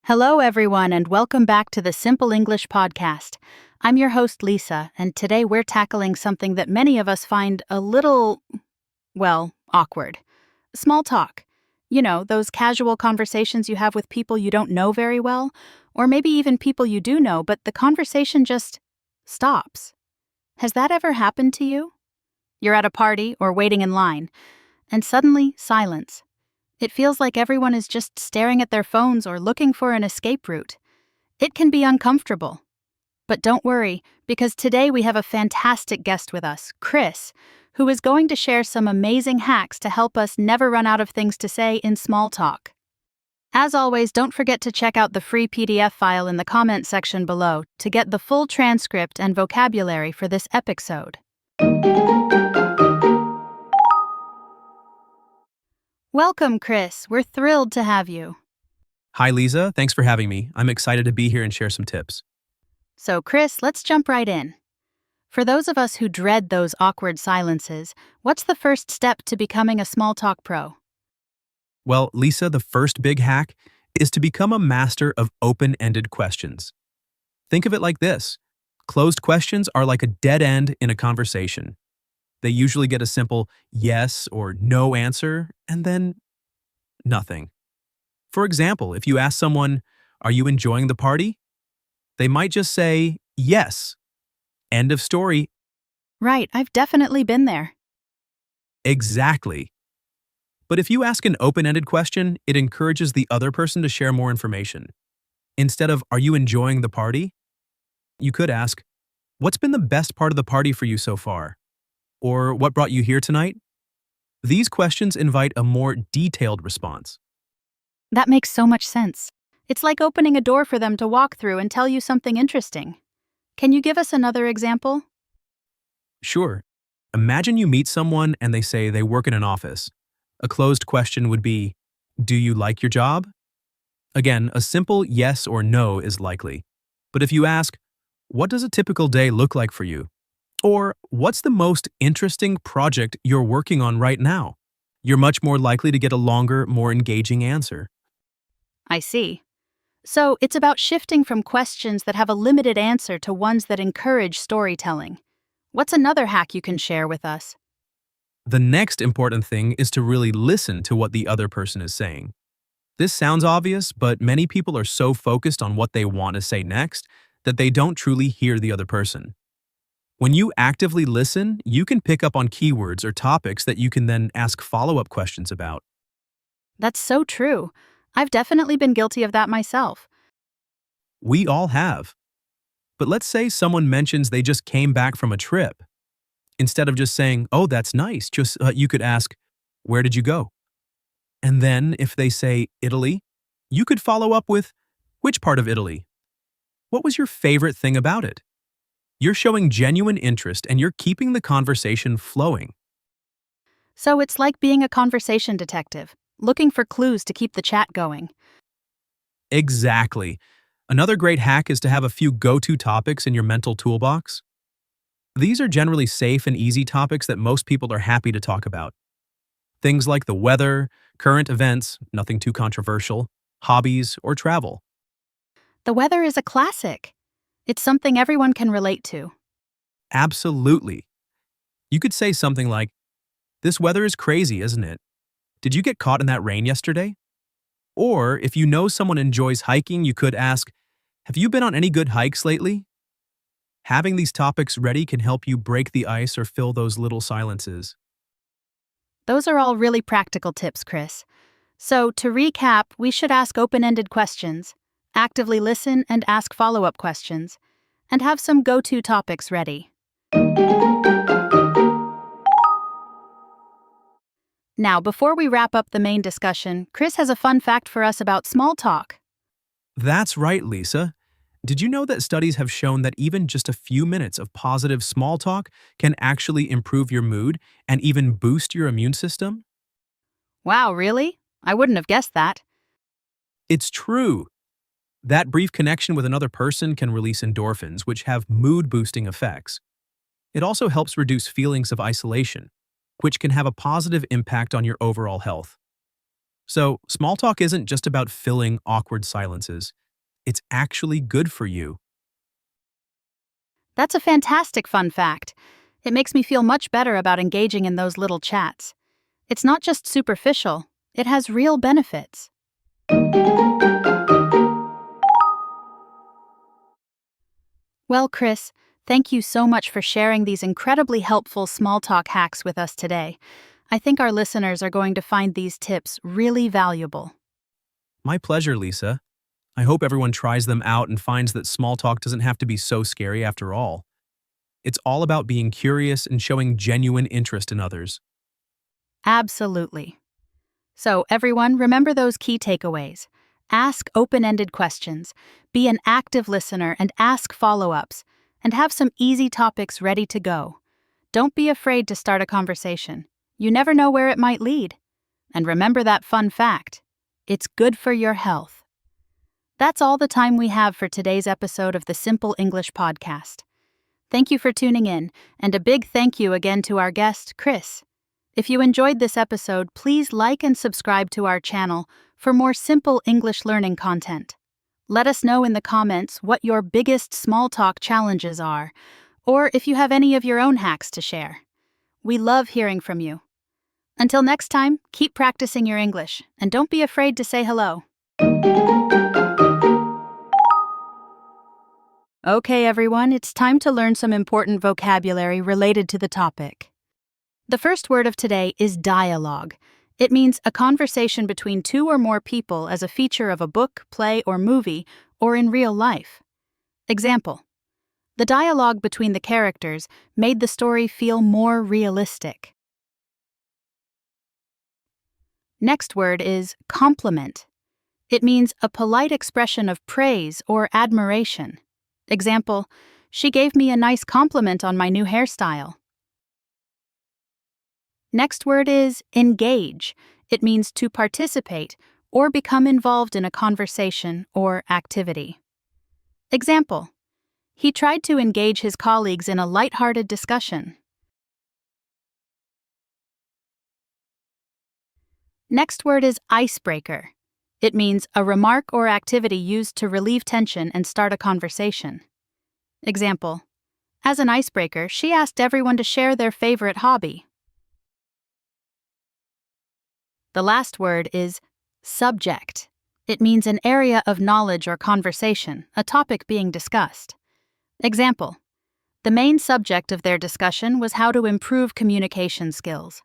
Hello, everyone, and welcome back to the Simple English Podcast. I'm your host, Lisa, and today we're tackling something that many of us find a little, awkward. Small talk. You know, those casual conversations you have with people you don't know very well, or maybe even people you do know, but the conversation just stops. Has that ever happened to you? You're at a party or waiting in line, and suddenly, silence. It feels like everyone is just staring at their phones or looking for an escape route. It can be uncomfortable. But don't worry, because today we have a fantastic guest with us, Chris, who is going to share some amazing hacks to help us never run out of things to say in small talk. As always, don't forget to check out the free PDF file in the comment section below to get the full transcript and vocabulary for this episode. Welcome, Chris. We're thrilled to have you. Hi, Lisa. Thanks for having me. I'm excited to be here and share some tips. So, Chris, let's jump right in. For those of us who dread those awkward silences, what's the first step to becoming a small talk pro? Well, Lisa, the first big hack is to become a master of open-ended questions. Think of it like this. Closed questions are like a dead end in a conversation. They usually get a simple yes or no answer, and then nothing. For example, if you ask someone, "Are you enjoying the party?" They might just say, "Yes." End of story. Right, I've definitely been there. Exactly. But if you ask an open-ended question, it encourages the other person to share more information. Instead of, "Are you enjoying the party?" you could ask, "What's been the best part of the party for you so far?" Or, "What brought you here tonight?" These questions invite a more detailed response. That makes so much sense. It's like opening a door for them to walk through and tell you something interesting. Can you give us another example? Sure. Imagine you meet someone and they say they work in an office. A closed question would be, "Do you like your job?" Again, a simple yes or no is likely. But if you ask, "What does a typical day look like for you?" Or, "What's the most interesting project you're working on right now?" you're much more likely to get a longer, more engaging answer. I see. So, it's about shifting from questions that have a limited answer to ones that encourage storytelling. What's another hack you can share with us? The next important thing is to really listen to what the other person is saying. This sounds obvious, but many people are so focused on what they want to say next that they don't truly hear the other person. When you actively listen, you can pick up on keywords or topics that you can then ask follow-up questions about. That's so true. I've definitely been guilty of that myself. We all have. But let's say someone mentions they just came back from a trip. Instead of just saying, "Oh, that's nice," you could ask, "Where did you go?" And then if they say Italy, you could follow up with, "Which part of Italy? What was your favorite thing about it?" You're showing genuine interest and you're keeping the conversation flowing. So, it's like being a conversation detective, looking for clues to keep the chat going. Exactly. Another great hack is to have a few go-to topics in your mental toolbox. These are generally safe and easy topics that most people are happy to talk about. Things like the weather, current events, nothing too controversial, hobbies, or travel. The weather is a classic. It's something everyone can relate to. Absolutely. You could say something like, "This weather is crazy, isn't it? Did you get caught in that rain yesterday?" Or if you know someone enjoys hiking, you could ask, "Have you been on any good hikes lately?" Having these topics ready can help you break the ice or fill those little silences. Those are all really practical tips, Chris. So, to recap, we should ask open-ended questions, actively listen and ask follow-up questions, and have some go-to topics ready. Now, before we wrap up the main discussion, Chris has a fun fact for us about small talk. That's right, Lisa. Did you know that studies have shown that even just a few minutes of positive small talk can actually improve your mood and even boost your immune system? Wow, really? I wouldn't have guessed that. It's true. That brief connection with another person can release endorphins, which have mood-boosting effects. It also helps reduce feelings of isolation, which can have a positive impact on your overall health. So, small talk isn't just about filling awkward silences. It's actually good for you. That's a fantastic fun fact. It makes me feel much better about engaging in those little chats. It's not just superficial, it has real benefits. Well, Chris, thank you so much for sharing these incredibly helpful small talk hacks with us today. I think our listeners are going to find these tips really valuable. My pleasure, Lisa. I hope everyone tries them out and finds that small talk doesn't have to be so scary after all. It's all about being curious and showing genuine interest in others. Absolutely. So, everyone, remember those key takeaways. Ask open ended questions, be an active listener, and ask follow ups, and have some easy topics ready to go. Don't be afraid to start a conversation. You never know where it might lead. And remember that fun fact: it's good for your health. That's all the time we have for today's episode of the Simple English Podcast. Thank you for tuning in, and a big thank you again to our guest, Chris. If you enjoyed this episode, please like and subscribe to our channel for more simple English learning content. Let us know in the comments what your biggest small talk challenges are, or if you have any of your own hacks to share. We love hearing from you. Until next time, keep practicing your English, and don't be afraid to say hello. Okay, everyone, it's time to learn some important vocabulary related to the topic. The first word of today is dialogue. It means a conversation between two or more people as a feature of a book, play, or movie, or in real life. Example: the dialogue between the characters made the story feel more realistic. Next word is compliment. It means a polite expression of praise or admiration. Example: she gave me a nice compliment on my new hairstyle. Next word is engage. It means to participate or become involved in a conversation or activity. Example: he tried to engage his colleagues in a lighthearted discussion. Next word is icebreaker. It means a remark or activity used to relieve tension and start a conversation. Example: as an icebreaker, she asked everyone to share their favorite hobby. The last word is subject. It means an area of knowledge or conversation, a topic being discussed. Example: the main subject of their discussion was how to improve communication skills.